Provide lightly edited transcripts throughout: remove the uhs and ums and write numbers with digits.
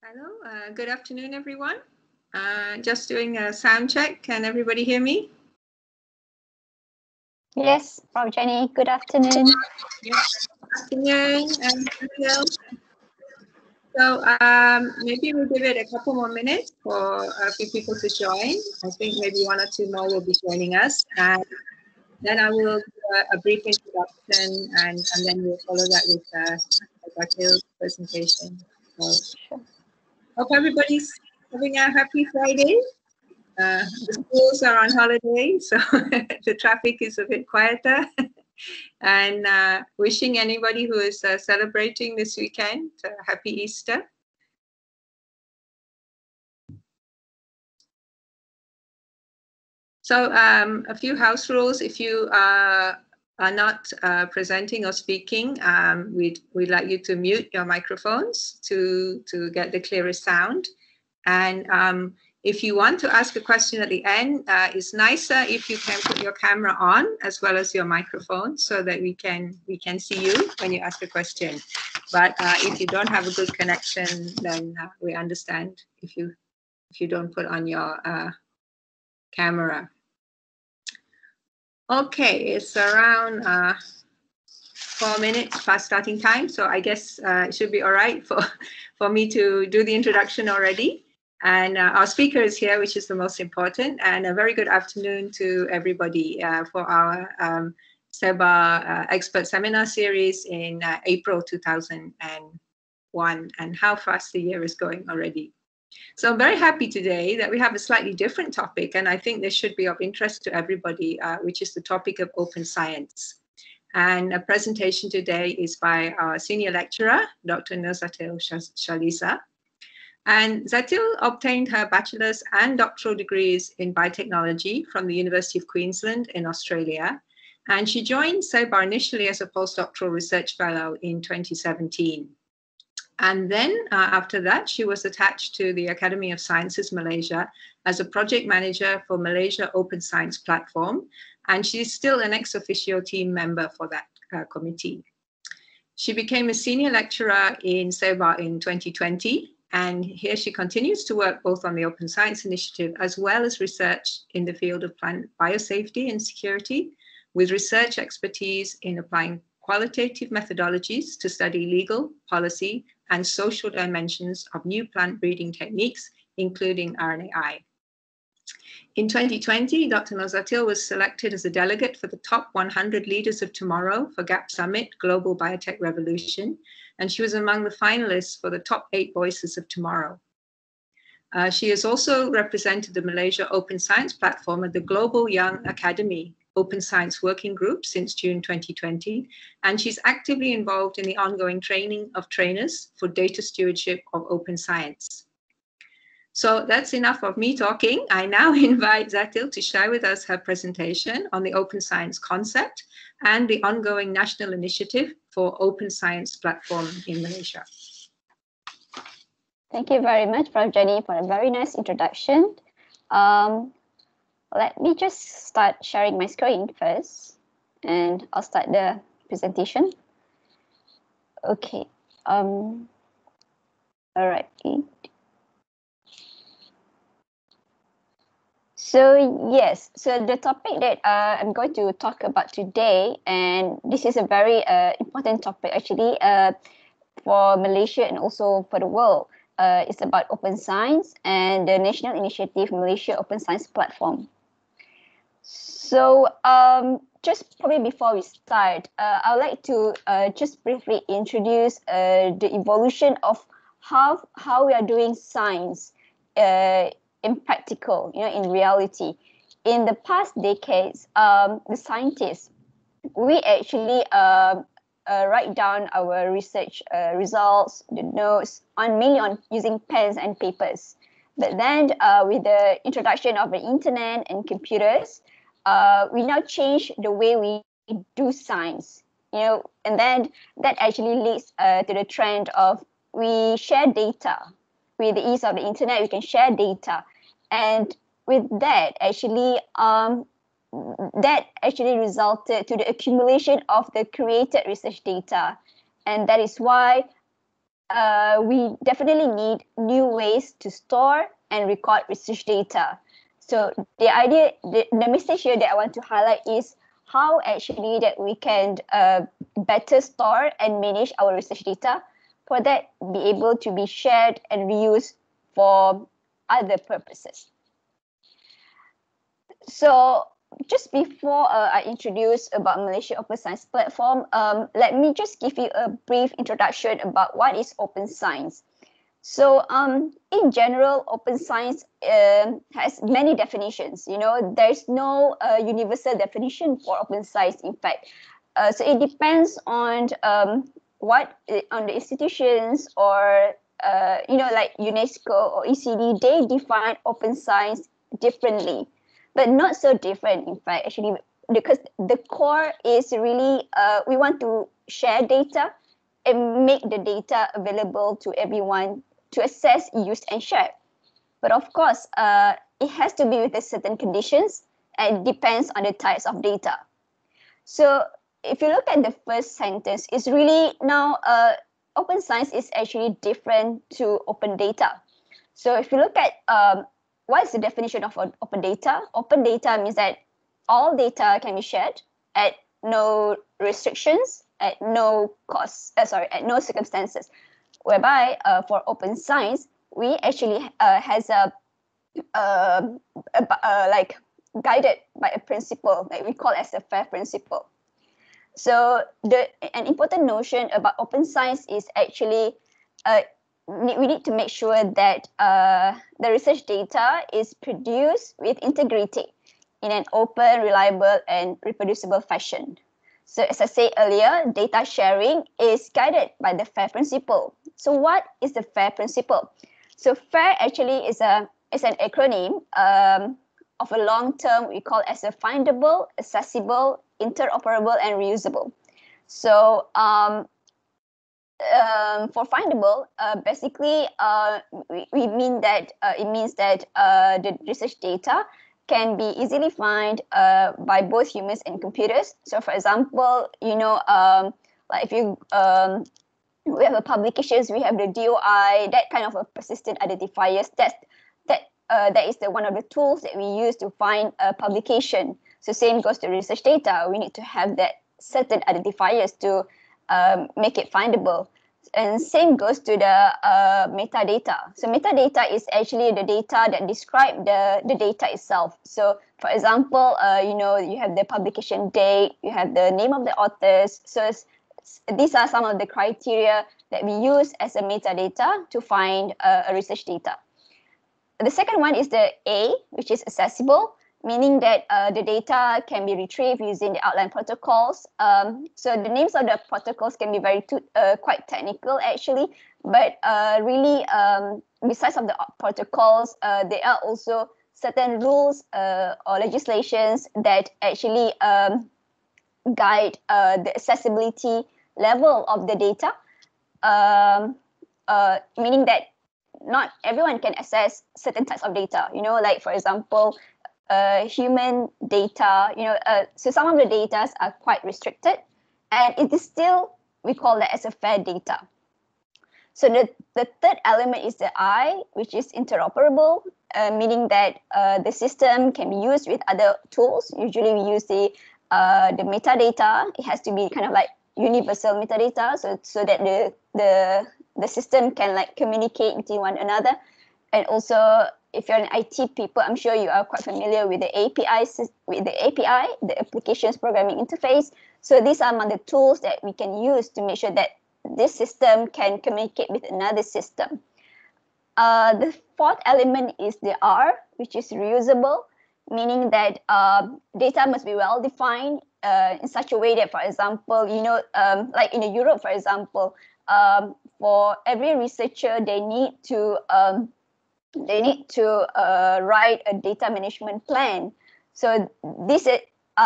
Hello, good afternoon, everyone. Just doing a sound check. Can everybody hear me? Yes, Prof. Jenny, good afternoon. Yes, good afternoon, So maybe we'll give it a couple more minutes for a few people to join. I think maybe one or two more will be joining us. And then I will do a brief introduction and then we'll follow that with Nurzatil's presentation. So, Sure. hope everybody's having a happy Friday. The schools are on holiday, so the traffic is a bit quieter. And wishing anybody who is celebrating this weekend happy Easter. So a few house rules. If you are not presenting or speaking, we'd like you to mute your microphones to get the clearest sound. And if you want to ask a question at the end, it's nicer if you can put your camera on as well as your microphone so that we can see you when you ask a question. But if you don't have a good connection, then we understand if you don't put on your camera. Okay, it's around 4 minutes past starting time, so I guess it should be all right for me to do the introduction already. And our speaker is here, which is the most important. And a very good afternoon to everybody for our CEBAR expert seminar series in April 2001. And how fast the year is going already. So I'm very happy today that we have a slightly different topic, and I think this should be of interest to everybody, which is the topic of open science. And a presentation today is by our senior lecturer, Dr. Nurzatil Sharleeza. And Zatil obtained her bachelor's and doctoral degrees in biotechnology from the University of Queensland in Australia. And she joined CEBAR initially as a postdoctoral research fellow in 2017. And then after that, she was attached to the Academy of Sciences Malaysia as a project manager for Malaysia Open Science Platform. And she's still an ex officio team member for that committee. She became a senior lecturer in CEBAR in 2020. And here she continues to work both on the Open Science Initiative as well as research in the field of plant biosafety and security, with research expertise in applying qualitative methodologies to study legal, policy, and social dimensions of new plant breeding techniques, including RNAi. In 2020, Dr. Nurzatil was selected as a delegate for the top 100 leaders of tomorrow for GAP Summit Global Biotech Revolution, and she was among the finalists for the top 8 voices of tomorrow. She has also represented the Malaysia Open Science Platform at the Global Young Academy Open Science Working Group since June 2020, and she's actively involved in the ongoing training of trainers for data stewardship of open science. So that's enough of me talking. I now invite Zatil to share with us her presentation on the open science concept and the ongoing national initiative for open science platform in Malaysia. Thank you very much, Prof. Jenny, for a very nice introduction. Let me just start sharing my screen first, and I'll start the presentation. Okay. All right. So yes, so the topic that I'm going to talk about today, and this is a very important topic actually for Malaysia and also for the world. It's about open science and the National Initiative Malaysia Open Science Platform. So just probably before we start, I would like to just briefly introduce the evolution of how we are doing science in practical, in reality. In the past decades, the scientists, we actually write down our research results, the notes, mainly on using pens and papers. But then with the introduction of the internet and computers, we now change the way we do science, and then that actually leads to the trend of we share data. With the ease of the internet, we can share data. And with that, actually resulted to the accumulation of the created research data. And that is why we definitely need new ways to store and record research data. So the idea, the message here that I want to highlight is how actually that we can better store and manage our research data, for that be able to be shared and reused for other purposes. So just before I introduce about Malaysia Open Science Platform, let me just give you a brief introduction about what is open science. So in general, open science has many definitions. You know, there's no universal definition for open science, in fact. So it depends on on the institutions or you know, like UNESCO or ECD, they define open science differently, but not so different, in fact, actually, because the core is really we want to share data and make the data available to everyone to access, use, and share. But of course, it has to be with a certain conditions, and depends on the types of data. So if you look at the first sentence, it's really now open science is actually different to open data. So if you look at what is the definition of open data? Open data means that all data can be shared at no restrictions, at no cost, at no circumstances. Whereby for open science, we actually has like guided by a principle that we call as the FAIR principle. So an important notion about open science is actually we need to make sure that the research data is produced with integrity in an open, reliable, and reproducible fashion. So as I said earlier, data sharing is guided by the FAIR principle. So what is the FAIR principle? So FAIR actually is an acronym of a long term we call as a findable, accessible, interoperable, and reusable. So for findable, basically we mean that it means that the research data can be easily found by both humans and computers. So for example, you know, like if you we have a publications, we have the DOI, that kind of a persistent identifiers. That is one of the tools that we use to find a publication. So same goes to research data. We need to have that certain identifiers to make it findable. And same goes to the metadata. So metadata is actually the data that describe the data itself. So for example, you know, you have the publication date, you have the name of the authors. So these are some of the criteria that we use as a metadata to find a research data. The second one is the A, which is accessible, meaning that the data can be retrieved using the outline protocols. So the names of the protocols can be quite technical actually, but really besides of the protocols, there are also certain rules or legislations that actually guide the accessibility level of the data, meaning that not everyone can access certain types of data. You know, like for example, human data, you know, so some of the data are quite restricted, and it is still, we call that as a fair data. So the third element is the I, which is interoperable, meaning that the system can be used with other tools. Usually we use the metadata. It has to be kind of like universal metadata, so that the system can like communicate with one another. And also, if you're an IT people, I'm sure you are quite familiar with the API, the Applications Programming Interface. So these are among the tools that we can use to make sure that this system can communicate with another system. The fourth element is the R, which is reusable, meaning that data must be well defined in such a way that, for example, you know, like in Europe, for example, for every researcher, they need to write a data management plan. So these are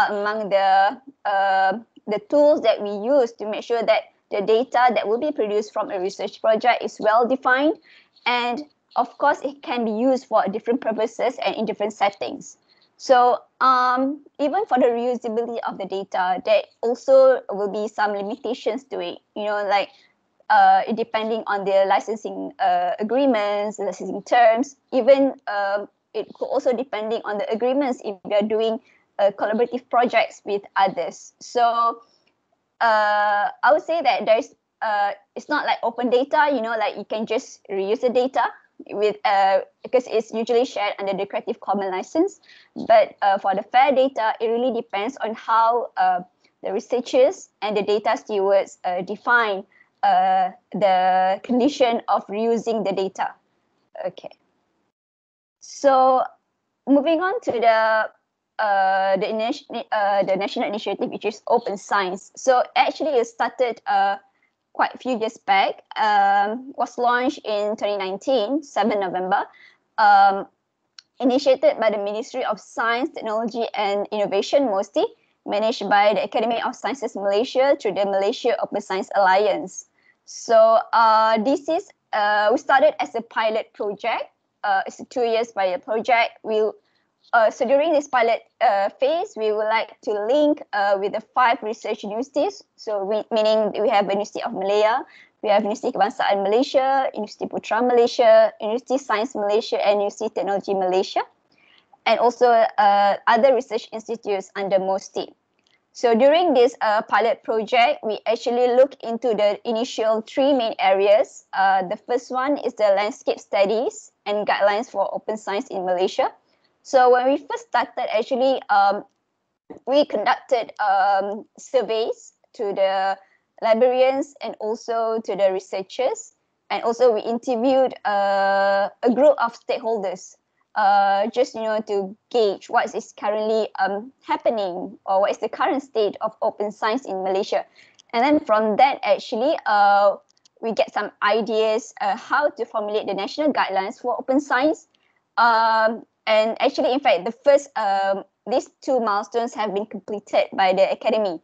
among the tools that we use to make sure that the data that will be produced from a research project is well defined, and of course it can be used for different purposes and in different settings. So even for the reusability of the data, there also will be some limitations to it. You know, like depending on the licensing agreements, licensing terms, even it could also depending on the agreements if they're doing collaborative projects with others. So I would say that there's it's not like open data, like you can just reuse the data with because it's usually shared under the Creative Commons license. But for the fair data, it really depends on how the researchers and the data stewards define the condition of reusing the data. Okay. So moving on to the national initiative, which is Open Science. So actually it started quite a few years back, was launched in 2019, 7 November, initiated by the Ministry of Science, Technology and Innovation, Mosb, managed by the Academy of Sciences Malaysia through the Malaysia Open Science Alliance. So this is, we started as a pilot project. It's a 2 years pilot project. So during this pilot phase, we would like to link with the 5 research universities. So meaning we have University of Malaya, we have University Kebangsaan Malaysia, University Putra Malaysia, University Science Malaysia, and University Technology Malaysia, and also other research institutes under Mosb. So during this pilot project, we actually look into the initial 3 main areas. The first one is the landscape studies and guidelines for open science in Malaysia. So when we first started, actually, we conducted surveys to the librarians and also to the researchers. And also we interviewed a group of stakeholders just, to gauge what is currently happening or what is the current state of open science in Malaysia. And then from that, actually, we get some ideas how to formulate the national guidelines for open science. And actually, in fact, the first, these 2 milestones have been completed by the Academy.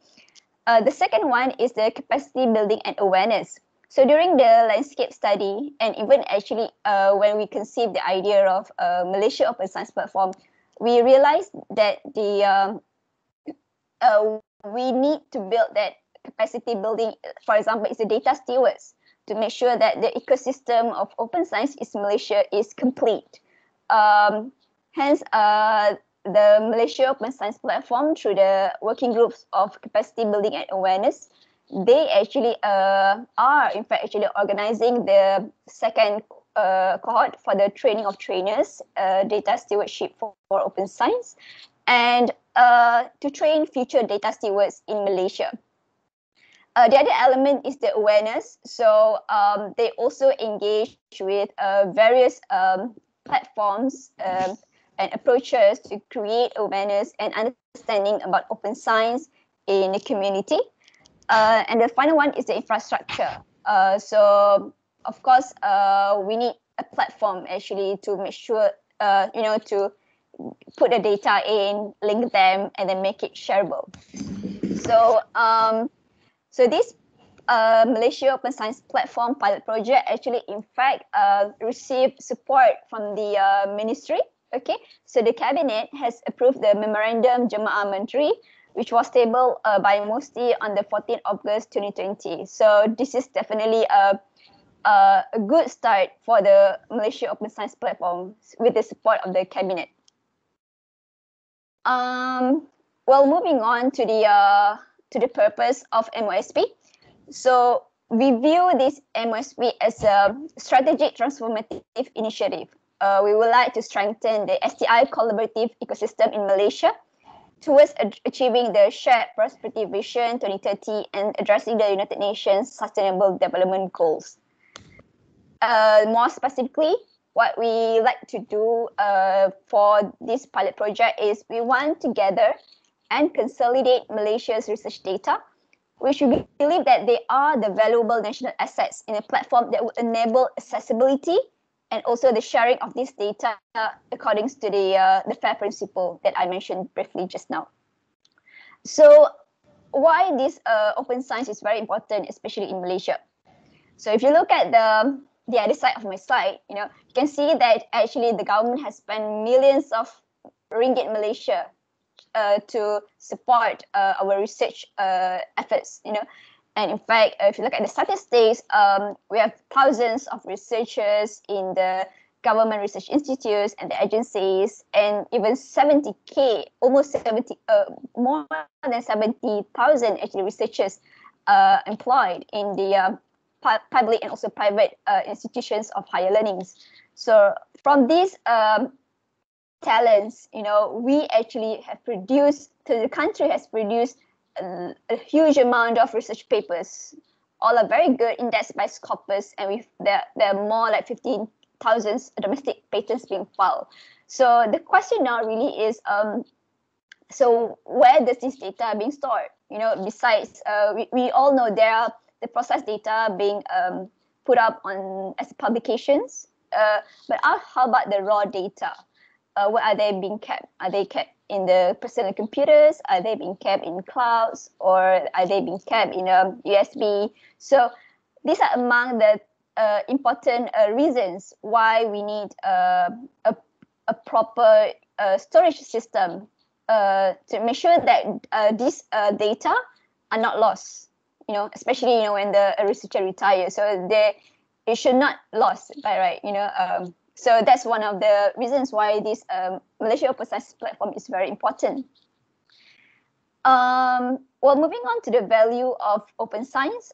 The second one is the capacity building and awareness. So during the landscape study, and even actually when we conceived the idea of Malaysia Open Science Platform, we realized that we need to build that capacity building. For example, it's the data stewards to make sure that the ecosystem of open science in Malaysia is complete. Hence, the Malaysia Open Science Platform, through the working groups of capacity building and awareness, they actually are, in fact, actually organizing the second cohort for the training of trainers, data stewardship for open science, and to train future data stewards in Malaysia. The other element is the awareness. So they also engage with various platforms and approaches to create awareness and understanding about open science in the community. And the final one is the infrastructure. So of course, we need a platform actually to make sure, to put the data in, link them, and then make it shareable. So, so this Malaysia Open Science Platform pilot project actually, in fact, received support from the ministry. Okay, so the cabinet has approved the Memorandum Jemaah Menteri, which was tabled by Mosb on the 14th August 2020. So this is definitely a good start for the Malaysia Open Science Platform with the support of the cabinet. Well, moving on to the purpose of Mosb. So we view this Mosb as a strategic transformative initiative. We would like to strengthen the STI collaborative ecosystem in Malaysia towards achieving the Shared Prosperity Vision 2030 and addressing the United Nations Sustainable Development Goals. More specifically, what we like to do for this pilot project is we want to gather and consolidate Malaysia's research data, which we believe that they are the valuable national assets in a platform that will enable accessibility and also the sharing of this data according to the FAIR principle that I mentioned briefly just now. So why this open science is very important, especially in Malaysia. So if you look at the other side of my slide, you can see that actually the government has spent millions of ringgit Malaysia to support our research efforts, And in fact, if you look at the statistics, we have thousands of researchers in the government research institutes and the agencies, and even 70K, almost 70, more than 70,000 actually researchers employed in the public and also private institutions of higher learnings. So from these talents, we actually have produced, the country has produced a huge amount of research papers. All are very good, indexed by Scopus, and there are more like 15,000 domestic patents being filed. So the question now really is, so where does this data being stored? Besides, we all know there are the process data being put up on as publications, but how about the raw data? Where are they being kept? Are they kept in the personal computers? Are they being kept in clouds? Or are they being kept in a USB? So these are among the important reasons why we need a proper storage system to make sure that these data are not lost, especially, when the researcher retires. So it should not lost by right, so that's one of the reasons why this Malaysia Open Science platform is very important. Well, moving on to the value of open science.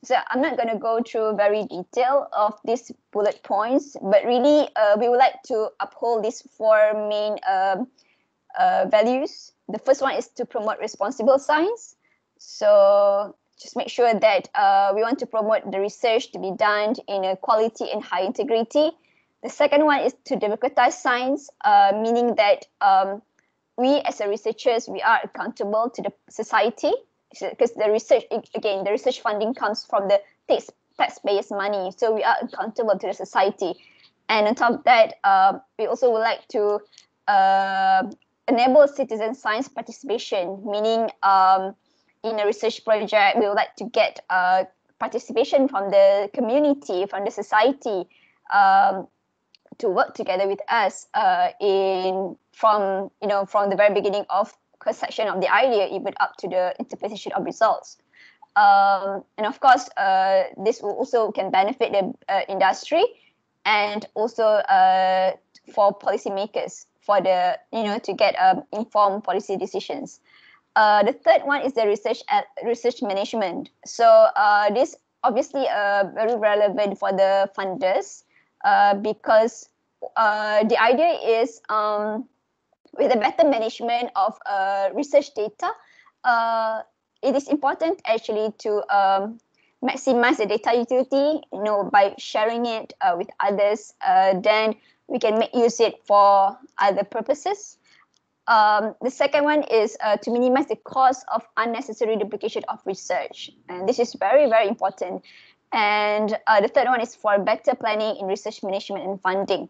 So I'm not going to go through very detail of these bullet points, but really we would like to uphold these four main values. The first one is to promote responsible science. So just make sure that we want to promote the research to be done in a quality and high integrity. The second one is to democratize science, meaning that we as researchers, we are accountable to the society, because the research, again, the research funding comes from the taxpayers' money. So we are accountable to the society. And on top of that, we also would like to enable citizen science participation, meaning in a research project, we would like to get participation from the community, from the society, to work together with us from the very beginning of conception of the idea, even up to the interpretation of results. And of course, this will also can benefit the industry and also for policymakers for the to get informed policy decisions. The third one is the research management. So this obviously very relevant for the funders. Because the idea is with a better management of research data, it is important actually to maximize the data utility, by sharing it with others. Then we can use it for other purposes. The second one is to minimize the cost of unnecessary duplication of research. And this is very, very important. And the third one is for better planning in research management and funding.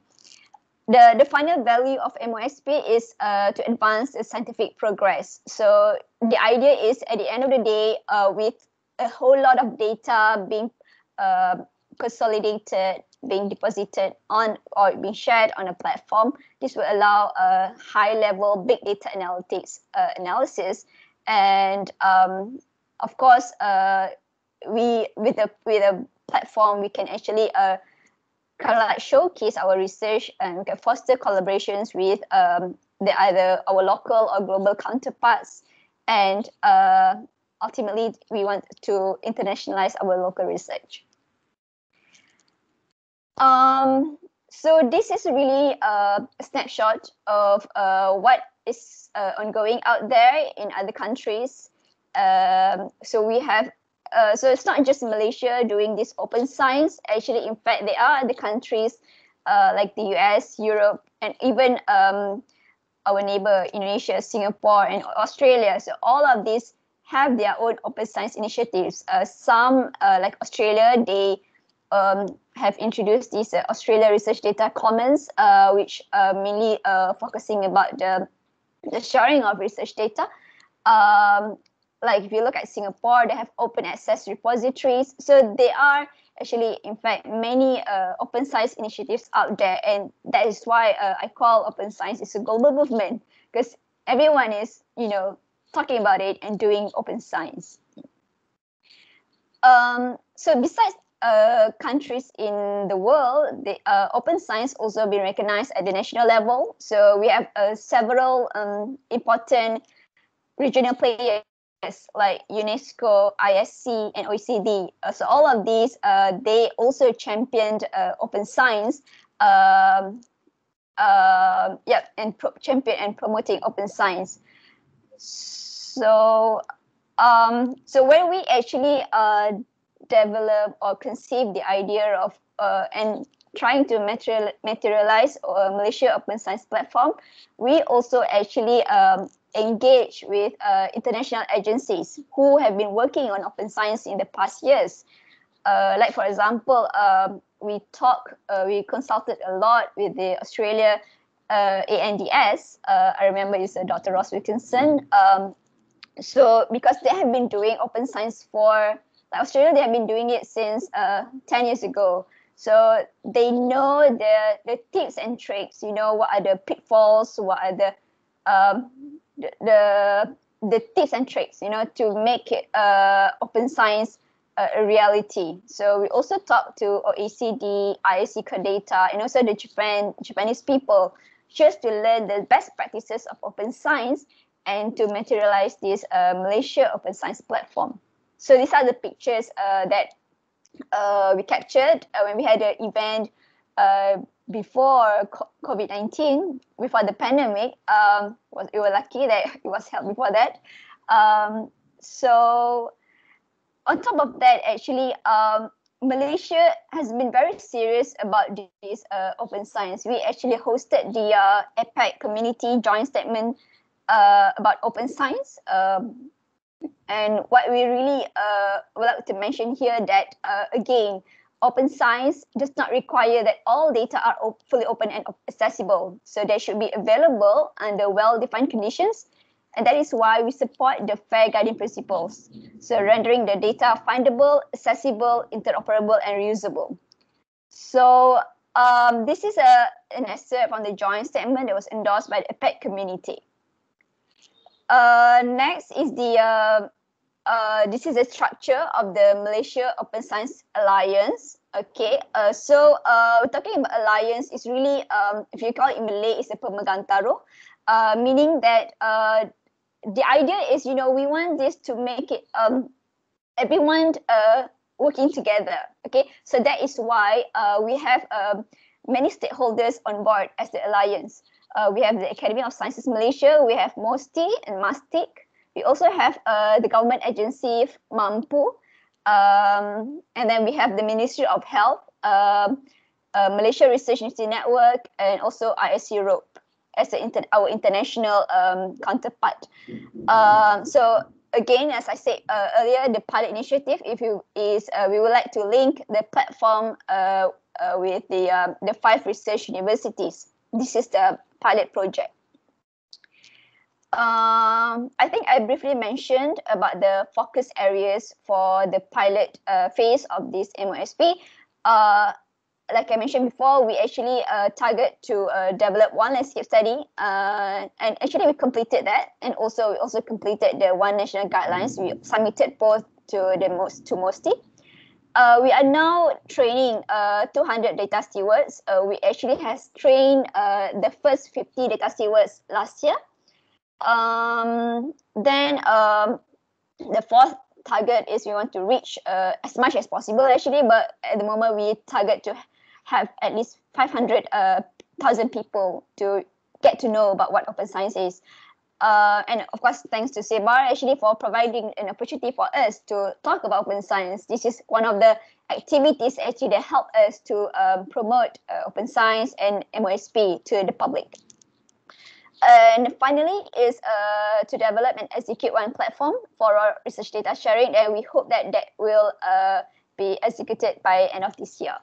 The final value of Mosb is to advance the scientific progress. So the idea is at the end of the day, with a whole lot of data being consolidated, being deposited on or being shared on a platform, this will allow a high-level big data analysis. And of course, with a platform, we can actually showcase our research, and we can foster collaborations with either our local or global counterparts. And ultimately, we want to internationalize our local research. So this is really a snapshot of what is ongoing out there in other countries. So we have so it's not just Malaysia doing this open science. Actually, in fact, there are other countries like the US, Europe, and even our neighbor Indonesia, Singapore, and Australia. So all of these have their own open science initiatives. Some, like Australia, they have introduced this Australia Research Data Commons, which mainly focusing about the sharing of research data. Like if you look at Singapore, they have open access repositories. So there are actually, in fact, many open science initiatives out there. And that is why I call open science is a global movement, because everyone is, talking about it and doing open science. So besides countries in the world, the open science also been recognized at the national level. So we have several important regional players like UNESCO, ISC, and OECD. So all of these, they also championed open science. Champion and promoting open science. So, so when we actually develop or conceive the idea of and trying to materialize Malaysia Open Science Platform, we also actually engage with international agencies who have been working on open science in the past years. Like for example, we consulted a lot with the Australia ANDS. I remember it's Dr. Ross Wilkinson. So because they have been doing open science for, like Australia, they have been doing it since 10 years ago. So they know the tips and tricks, you know, what are the pitfalls, what are the tips and tricks, you know, to make it open science a reality. So we also talk to OECD, ISC data, and also the Japanese people, just to learn the best practices of open science and to materialize this Malaysia Open Science Platform. So these are the pictures that we captured when we had an event before COVID-19, before the pandemic. We were lucky that it was held before that. So on top of that, actually, Malaysia has been very serious about this open science. We actually hosted the APEC Community Joint Statement about open science. And what we really would like to mention here that, again, open science does not require that all data are fully open and accessible. So they should be available under well-defined conditions. And that is why we support the FAIR guiding principles. So rendering the data findable, accessible, interoperable, and reusable. So this is an excerpt from the joint statement that was endorsed by the APEC community. Next is the this is the structure of the Malaysia Open Science Alliance. Okay, so we're talking about alliance is really, if you call it in Malay, it's a pemegang taruh, meaning that the idea is, you know, we want this to make it everyone working together. Okay, so that is why we have many stakeholders on board as the alliance. We have the Academy of Sciences Malaysia, we have Mosb and Mastic. We also have the government agency Mampu, and then we have the Ministry of Health, Malaysia Research Institute Network, and also ISC Europe as our international counterpart. So again, as I said earlier, the pilot initiative, we would like to link the platform with the 5 research universities. This is the pilot project. I think I briefly mentioned about the focus areas for the pilot phase of this MOSP. Like I mentioned before, we actually target to develop one landscape study, and actually we completed that, and we also completed the one national guidelines. We submitted both to Mosb. We are now training 200 data stewards. We actually has trained the first 50 data stewards last year. Then the fourth target is we want to reach as much as possible actually, but at the moment we target to have at least 500,000 people to get to know about what open science is. And of course, thanks to CEBAR actually for providing an opportunity for us to talk about open science. This is one of the activities actually that help us to promote open science and MOSP to the public. And finally is to develop and execute one platform for our research data sharing, and we hope that that will be executed by end of this year.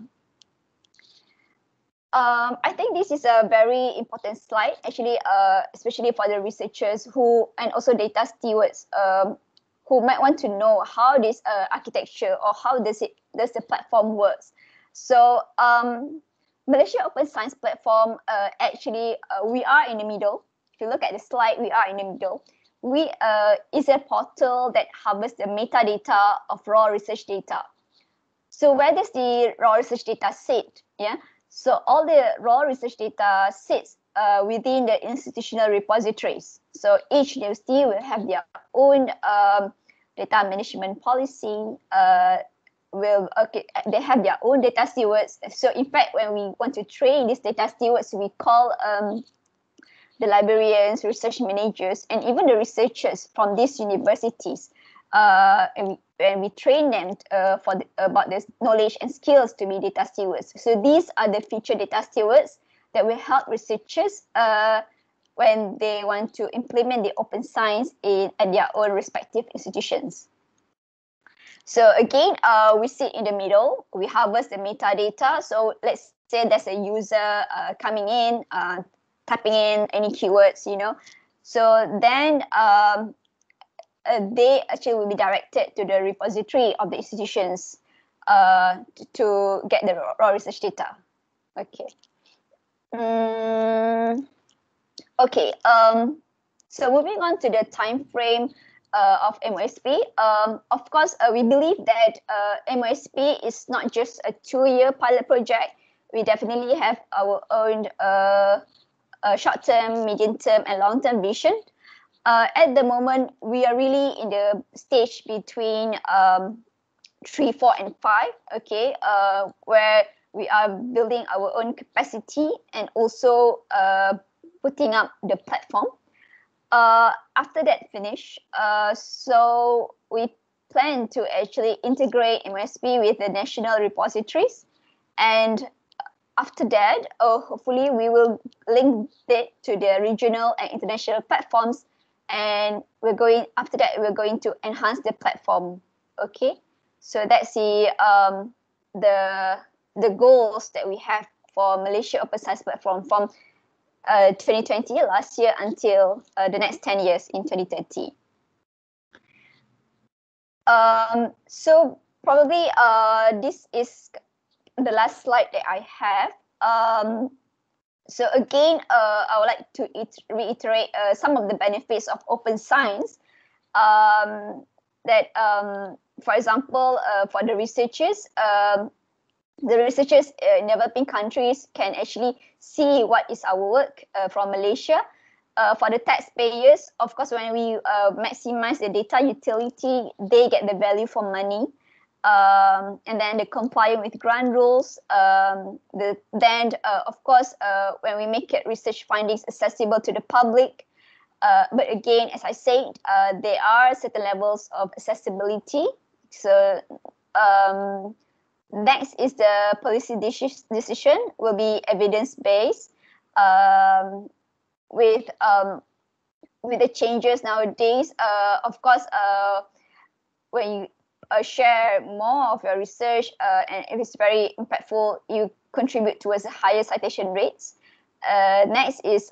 I think this is a very important slide, actually, especially for the researchers and also data stewards who might want to know how this architecture or how does the platform works. So Malaysia Open Science Platform, actually, we are in the middle. If you look at the slide, we are in the middle. is a portal that harvests the metadata of raw research data. So where does the raw research data sit? Yeah. So all the raw research data sits within the institutional repositories. So each university will have their own data management policy. They have their own data stewards. So in fact, when we want to train these data stewards, we call the librarians, research managers, and even the researchers from these universities. And we train them about this knowledge and skills to be data stewards. So these are the future data stewards that will help researchers when they want to implement the open science at their own respective institutions. So again, we sit in the middle. We harvest the metadata. So let's say there's a user coming in, typing in any keywords, So then they actually will be directed to the repository of the institutions to get the raw research data. Okay. Okay. So moving on to the time frame of Mosb. Of course, we believe that Mosb is not just a 2-year pilot project. We definitely have our own short-term, medium-term, and long-term vision. At the moment, we are really in the stage between 3, 4, and 5, okay, where we are building our own capacity and also putting up the platform. After that finish, so we plan to actually integrate Mosb with the national repositories, and after that, hopefully we will link it to the regional and international platforms, and after that we're going to enhance the platform. Okay, so that's the goals that we have for Malaysia Open Science Platform from 2020 last year until the next 10 years in 2030. So probably this is the last slide that I have. So again, I would like to reiterate some of the benefits of open science. That, for example, for the researchers in developing countries can actually see what is our work from Malaysia. For the taxpayers, of course, when we maximize the data utility, they get the value for money. And then the complying with grant rules. Of course, when we make it research findings accessible to the public. But again, as I said, there are certain levels of accessibility. So next is the policy decision will be evidence-based. With the changes nowadays, of course, when you share more of your research and if it's very impactful, you contribute towards the higher citation rates. Next is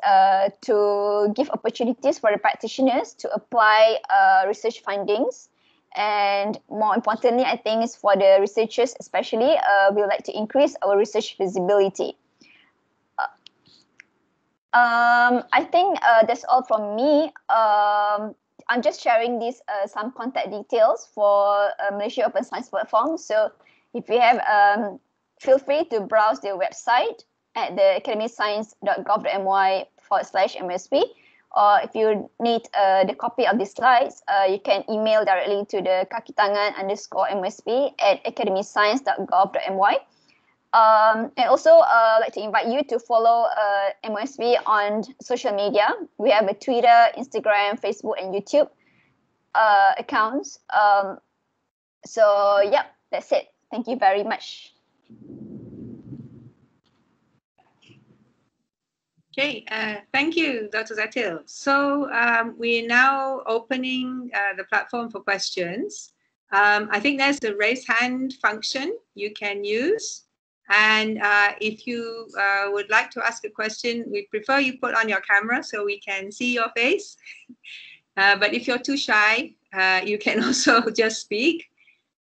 to give opportunities for the practitioners to apply research findings. And more importantly, I think is for the researchers especially, we would like to increase our research visibility. I think that's all from me. I'm just sharing these some contact details for Malaysia Open Science Platform. So if you have, feel free to browse their website at the academyscience.gov.my/MSP. Or if you need the copy of these slides, you can email directly to the kakitangan_MSP@academyscience.gov.my. And also, I'd like to invite you to follow Mosb on social media. We have a Twitter, Instagram, Facebook, and YouTube accounts. So, yep, that's it. Thank you very much. Okay, thank you, Dr. Nurzatil. So we're now opening the platform for questions. I think there's a raise hand function you can use. And if you would like to ask a question, we prefer you put on your camera so we can see your face. But if you're too shy, you can also just speak.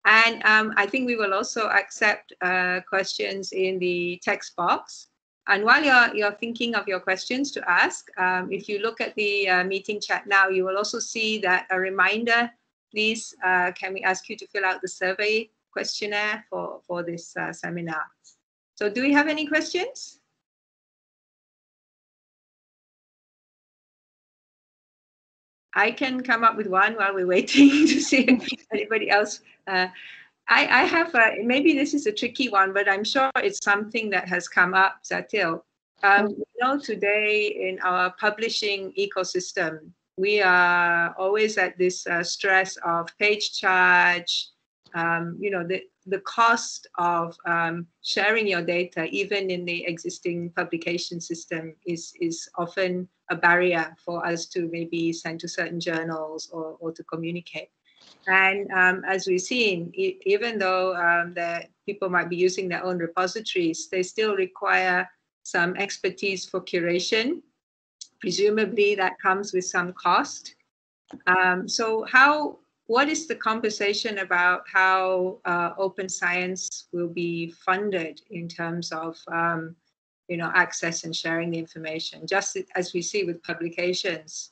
And I think we will also accept questions in the text box. And while you're thinking of your questions to ask, if you look at the meeting chat now, you will also see that a reminder, please, can we ask you to fill out the survey questionnaire for this seminar. So do we have any questions? I can come up with one while we're waiting to see if anybody else. I have, maybe this is a tricky one, but I'm sure it's something that has come up, Zatil. You know, today in our publishing ecosystem, we are always at this stress of page charge, you know, the cost of sharing your data, even in the existing publication system, is often a barrier for us to maybe send to certain journals or to communicate. And as we've seen, even though the people might be using their own repositories, they still require some expertise for curation. Presumably that comes with some cost. So what is the conversation about how open science will be funded in terms of you know, access and sharing the information? Just as we see with publications,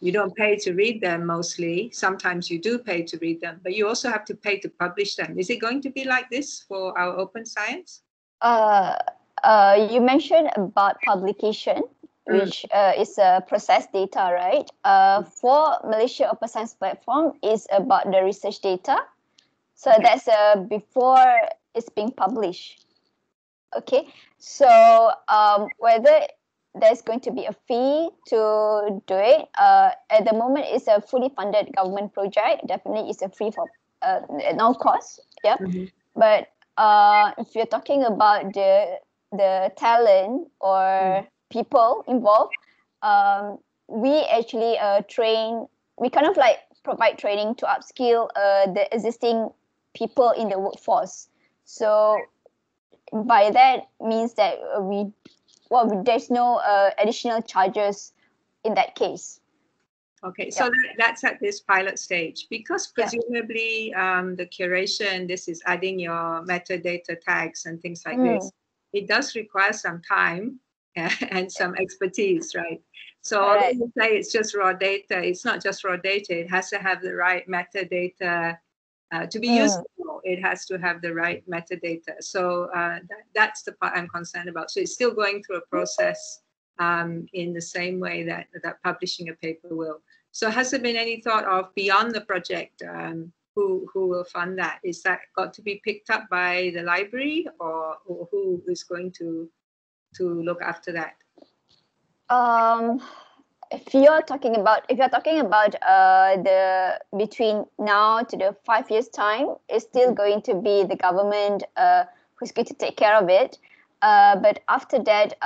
you don't pay to read them mostly. Sometimes you do pay to read them, but you also have to pay to publish them. Is it going to be like this for our open science? You mentioned about publication, which is processed data, right? For Malaysia Open Science Platform is about the research data. So that's before it's being published. Okay, so whether there's going to be a fee to do it, at the moment it's a fully funded government project. Definitely it's a free for no cost. Yeah, but if you're talking about the talent or people involved, we actually we kind of like provide training to upskill the existing people in the workforce. So by that means that there's no additional charges in that case. Okay, so that's at this pilot stage, because presumably the curation, this is adding your metadata tags and things like this. It does require some time and some expertise, right? So although you say it's just raw data, it's not just raw data. It has to have the right metadata to be useful. It has to have the right metadata. So that's the part I'm concerned about. So it's still going through a process in the same way that publishing a paper will. So has there been any thought of beyond the project, who will fund that? Is that got to be picked up by the library, or who is going to look after that? If you're talking about the between now to the 5 years time, it's still going to be the government who's going to take care of it. But after that,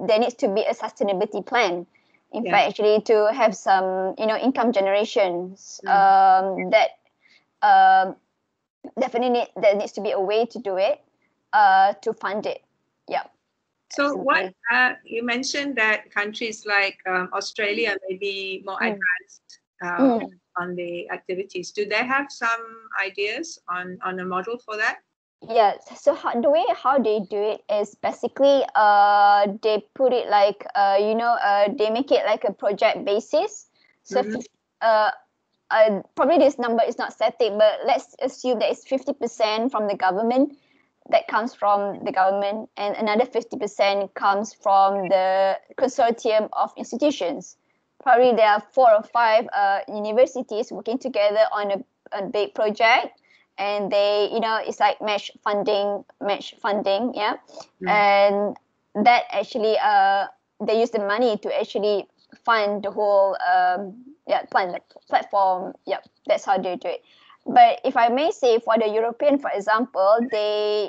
there needs to be a sustainability plan. In fact, actually, to have some income generations. That definitely there needs to be a way to do it, to fund it. Yeah. So what you mentioned that countries like Australia may be more advanced on the activities. Do they have some ideas on a model for that? Yeah. So the way how they do it is basically they put it like they make it like a project basis. So probably this number is not static, but let's assume that it's 50% from the government. That comes from the government, and another 50% comes from the consortium of institutions. Probably there are 4 or 5 universities working together on a big project, and they, it's like match funding, yeah. And that actually, they use the money to actually fund the whole, fund the platform. Yeah, that's how they do it. But if I may say, for the European, for example, their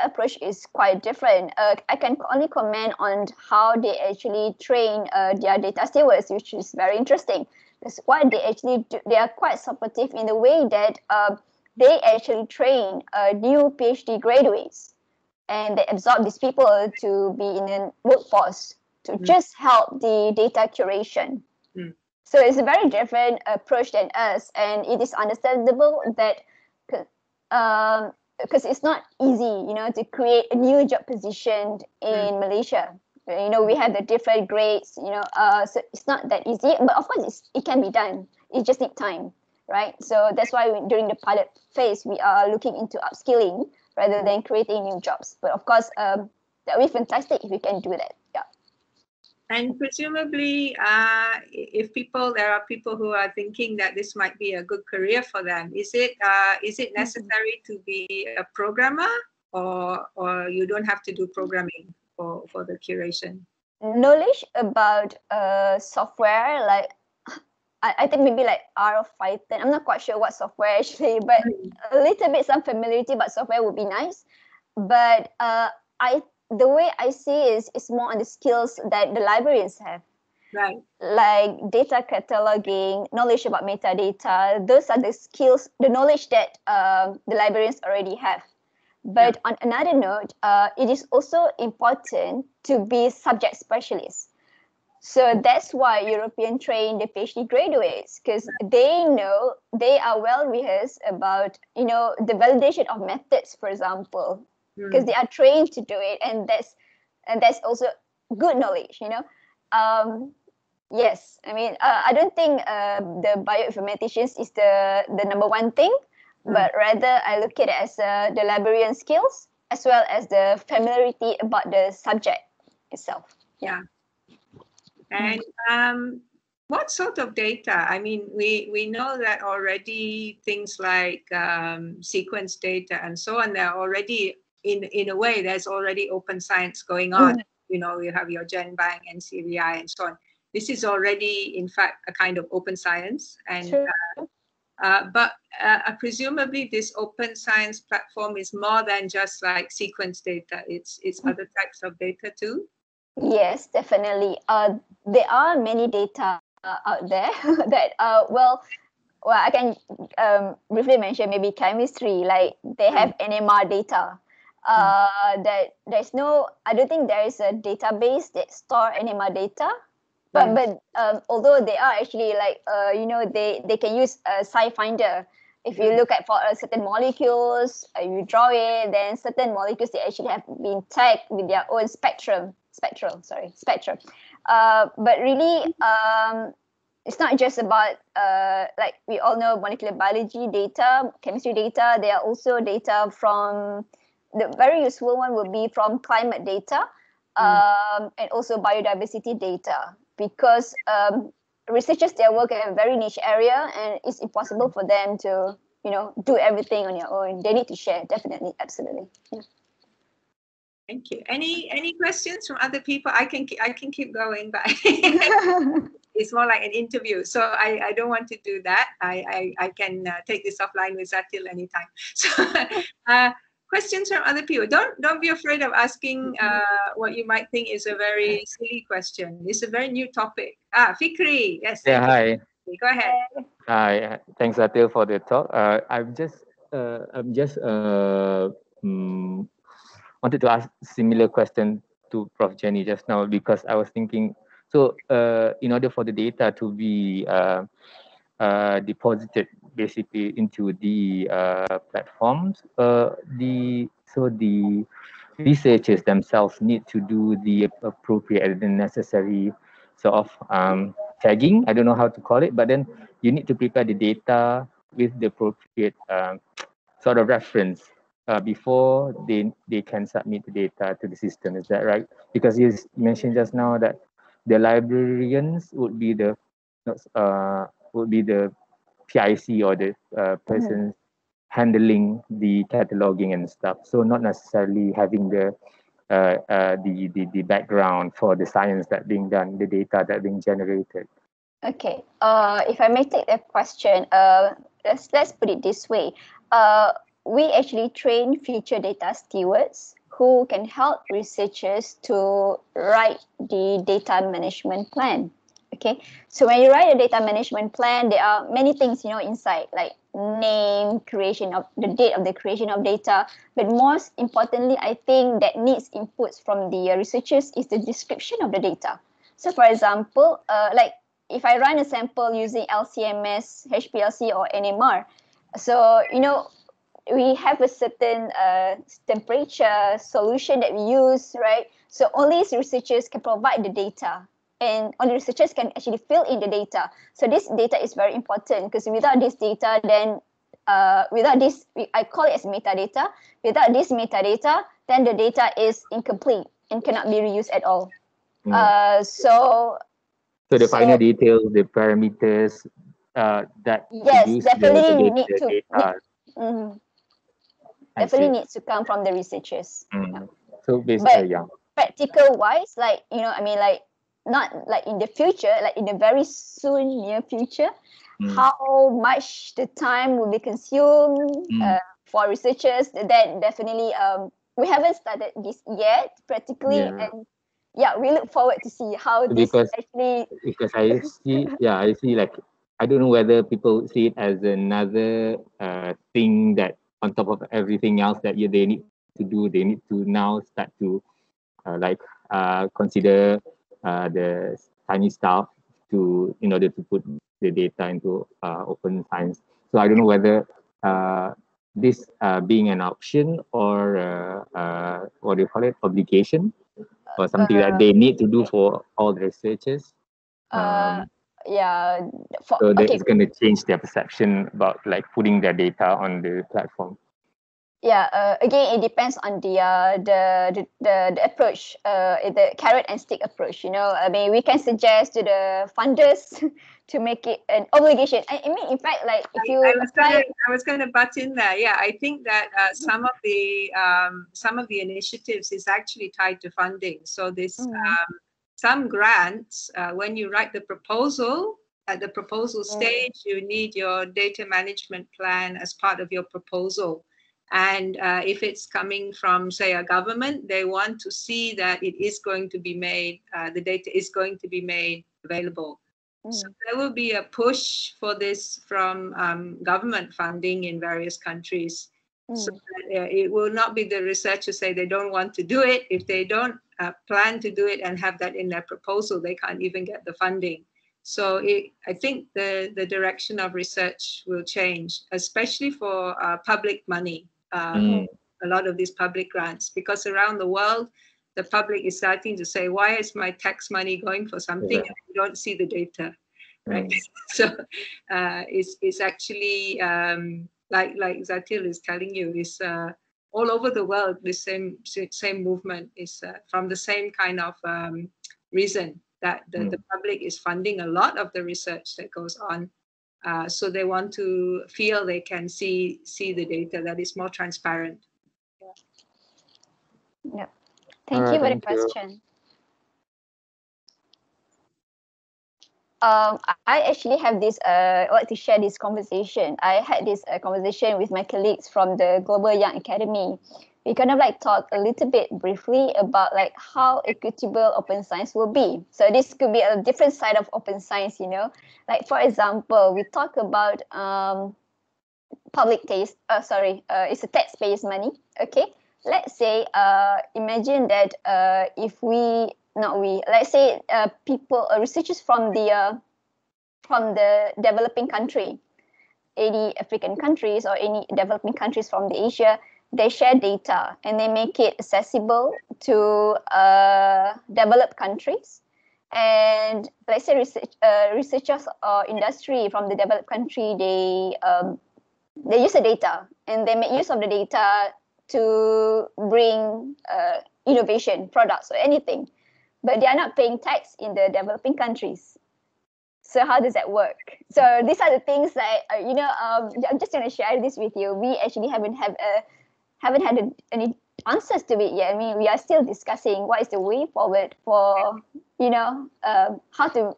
approach is quite different. I can only comment on how they actually train their data stewards, which is very interesting. Because what they actually do, they are quite supportive in the way that they actually train new PhD graduates, and they absorb these people to be in the workforce to just help the data curation. So it's a very different approach than us, and it is understandable that because it's not easy, to create a new job position in Malaysia. We have the different grades, so it's not that easy. But of course, it can be done. It just need time, right? So that's why during the pilot phase, we are looking into upskilling rather than creating new jobs. But of course, that would be fantastic if we can do that. Yeah. And presumably, if there are people who are thinking that this might be a good career for them, is it necessary to be a programmer, or you don't have to do programming for the curation? Knowledge about software, like I think maybe like R or Python. I'm not quite sure what software actually, but a little bit some familiarity about software would be nice. But the way I see is more on the skills that the librarians have. Right. Like data cataloging, knowledge about metadata. Those are the skills, the knowledge that the librarians already have. But on another note, it is also important to be subject specialists. So that's why European train the PhD graduates, because they know, they are well rehearsed about, the validation of methods, for example, because they are trained to do it, and that's also good knowledge. Yes, I mean, I don't think the bioinformaticians is the number one thing, but rather I look at it as the librarian skills as well as the familiarity about the subject itself. Yeah. And what sort of data? I mean, we know that already things like sequence data and so on, they're already, in a way, there's already open science going on. You have your GenBank and CEBAR and so on. This is already, in fact, a kind of open science. And but presumably this open science platform is more than just like sequence data. It's other types of data too. Yes, definitely. There are many data out there that well, I can briefly mention maybe chemistry. Like they have NMR data. That I don't think there is a database that store NMR data. But although they are actually like they can use a SciFinder. If you look at for certain molecules, you draw it, then certain molecules they actually have been tagged with their own spectrum. But really, it's not just about like we all know molecular biology data, chemistry data. There are also data from the very useful one will be from climate data, and also biodiversity data, because researchers their work in a very niche area, and it's impossible for them to do everything on their own. They need to share, definitely, absolutely. Yeah. Thank you. Any questions from other people? I can keep going, but it's more like an interview, so I don't want to do that. I can take this offline with Zatil anytime. So questions from other people. Don't be afraid of asking what you might think is a very silly question. It's a very new topic. Fikri, yes. Yeah, hi. Go ahead. Hi, thanks Zatil for the talk. I'm just wanted to ask similar question to Prof. Jenny just now, because I was thinking, so in order for the data to be deposited basically into the platforms, the researchers themselves need to do the appropriate and necessary sort of tagging. I don't know how to call it, but then you need to prepare the data with the appropriate sort of reference before they can submit the data to the system. Is that right? Because you mentioned just now that the librarians would be the PIC or the person handling the cataloging and stuff. So not necessarily having the background for the science that being done, the data that being generated. Okay. If I may take the question, let's put it this way. We actually train future data stewards who can help researchers to write the data management plan. Okay, so when you write a data management plan, there are many things inside, like name, creation of the date of the creation of data. But most importantly, I think that needs inputs from the researchers is the description of the data. So, for example, like if I run a sample using LCMS, HPLC, or NMR, so we have a certain temperature solution that we use, right? So only researchers can provide the data, and only researchers can actually fill in the data. So this data is very important, because without this data, then without this, I call it as metadata. Without this metadata, then the data is incomplete and cannot be reused at all. So the final details, the parameters that yes, definitely you need to data. Definitely needs to come from the researchers. So basically, practical wise, like, you know, I mean, like, not like in the future, like in the very soon near future, how much the time will be consumed for researchers, that definitely we haven't started this yet practically, and we look forward to see how this actually, because I see like, I don't know whether people see it as another thing that on top of everything else that they need to do, they need to now start to consider the tiny stuff in order to put the data into open science. So I don't know whether this being an option or what do you call it, obligation, or something that they need to do for all the researchers. So it's going to change their perception about like putting their data on the platform. Again, it depends on the approach, the carrot and stick approach. You know, I mean, we can suggest to the funders to make it an obligation. I mean, in fact, like if you I was going to butt in there. Yeah, I think that some of the initiatives is actually tied to funding. So this some grants, when you write the proposal, at the proposal stage, you need your data management plan as part of your proposal. And if it's coming from, say, a government, they want to see that it is going to be made, the data is going to be made available. So there will be a push for this from government funding in various countries. So that, it will not be the researchers say they don't want to do it. If they don't plan to do it and have that in their proposal, they can't even get the funding. So I think the direction of research will change, especially for public money. A lot of these public grants, because around the world, the public is starting to say, why is my tax money going for something and you don't see the data, right? So it's actually, like Zatil is telling you, is all over the world, the same movement is from the same kind of reason, that the public is funding a lot of the research that goes on. So they want to feel they can see the data that is more transparent. Thank you for the question. I actually have this, I like to share this conversation. I had this conversation with my colleagues from the Global Young Academy. We kind of like talk a little bit briefly about like how equitable open science will be. So this could be a different side of open science, you know. Like for example, we talk about it's a tax-based money. Okay, let's say imagine that researchers from the developing country, any African countries or any developing countries from the Asia, they share data and they make it accessible to developed countries. And let's say researchers or industry from the developed country, they use the data and they make use of the data to bring innovation products or anything, but they are not paying tax in the developing countries. So how does that work? So these are the things that I'm just going to share this with you. We actually haven't had any answers to it yet. I mean, we are still discussing what is the way forward for how to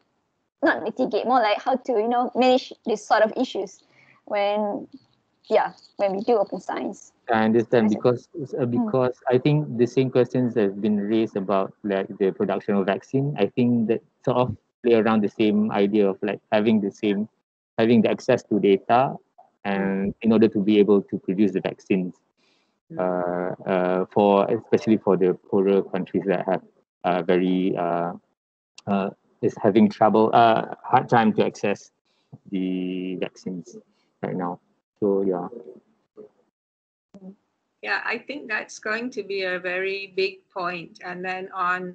not mitigate, more like how to manage this sort of issues when we do open science. I understand, because I think the same questions have been raised about like the production of vaccine. I think that sort of play around the same idea of like having the access to data, and in order to be able to produce the vaccines especially for the poorer countries that have is having hard time to access the vaccines right now. So Yeah, I think that's going to be a very big point. And then on,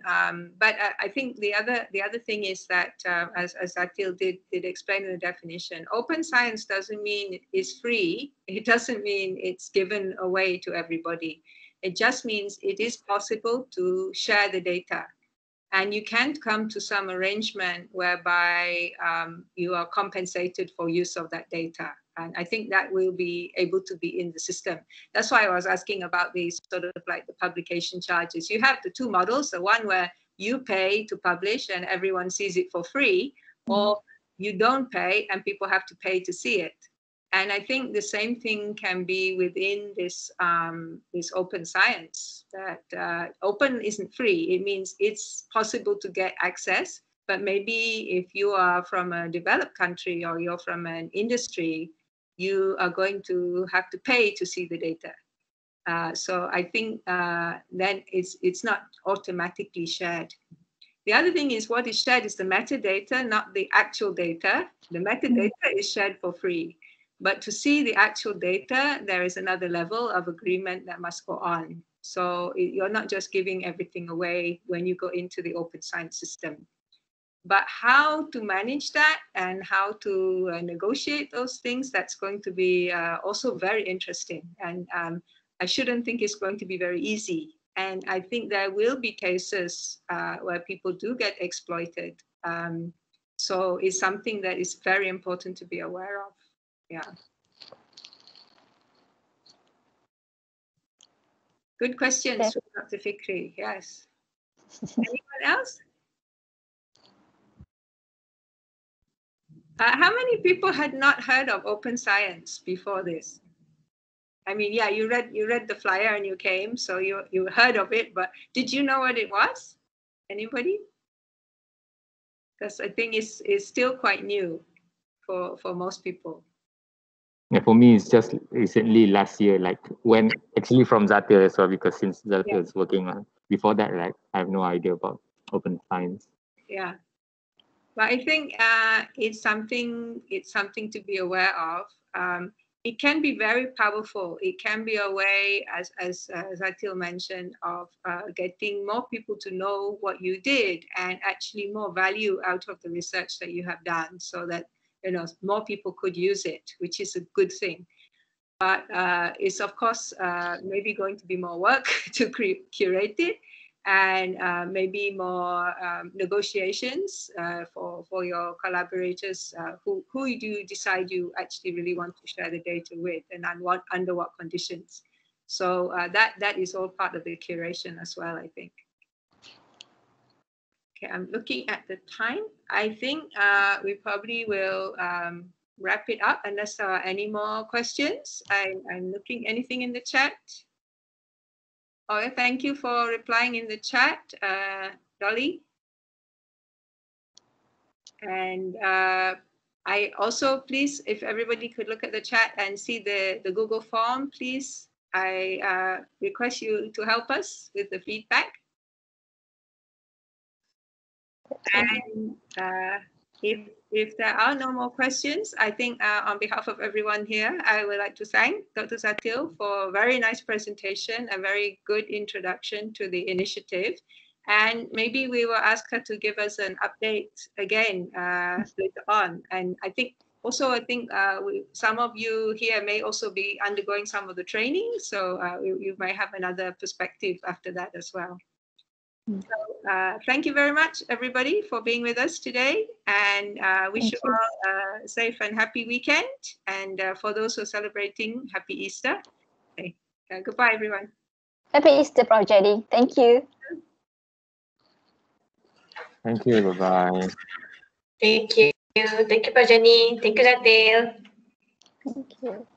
but I think the other thing is that as Nurzatil did explain in the definition, open science doesn't mean it's free. It doesn't mean it's given away to everybody. It just means it is possible to share the data. And you can't come to some arrangement whereby you are compensated for use of that data. And I think that will be able to be in the system. That's why I was asking about these sort of like the publication charges. You have the two models, the one where you pay to publish and everyone sees it for free, or you don't pay and people have to pay to see it. And I think the same thing can be within this, this open science, that open isn't free. It means it's possible to get access, but maybe if you are from a developed country or you're from an industry, you are going to have to pay to see the data. So I think then it's not automatically shared. The other thing is what is shared is the metadata, not the actual data. The metadata is shared for free. But to see the actual data, there is another level of agreement that must go on. So you're not just giving everything away when you go into the open science system. But how to manage that and how to negotiate those things, that's going to be also very interesting. And I shouldn't think it's going to be very easy. And I think there will be cases where people do get exploited. So it's something that is very important to be aware of. Yeah. Good questions, Dr. Fikri. Yes. Anyone else? How many people had not heard of open science before this? I mean, yeah, you read the flyer and you came, so you heard of it, but did you know what it was? Anybody? Because I think it's still quite new for most people. Yeah, for me, it's just recently last year, like when actually from Nurzatil as well, because since Nurzatil is working on before that, like I have no idea about open science. Yeah, but I think it's something to be aware of. It can be very powerful. It can be a way, as Nurzatil mentioned, of getting more people to know what you did and actually more value out of the research that you have done, so that more people could use it, which is a good thing. But it's of course maybe going to be more work to curate it, and maybe more negotiations for your collaborators. Who do you decide you actually really want to share the data with, and under what conditions? So that is all part of the curation as well, I think. Okay, I'm looking at the time. I think we probably will wrap it up unless there are any more questions. I'm looking anything in the chat. Oh, thank you for replying in the chat, Dolly. And I also, please, if everybody could look at the chat and see the Google form, please, I request you to help us with the feedback. And if there are no more questions, I think on behalf of everyone here, I would like to thank Dr. Nurzatil for a very nice presentation, a very good introduction to the initiative. And maybe we will ask her to give us an update again later on. And I think some of you here may also be undergoing some of the training, so you might have another perspective after that as well. So, thank you very much, everybody, for being with us today, and wish you all a safe and happy weekend. And for those who are celebrating, happy Easter. Okay. Goodbye, everyone. Happy Easter, Prof. Jenny. Thank you. Thank you. Bye-bye. Thank you. Thank you, Prof. Jenny. Thank you, Nurzatil. Thank you.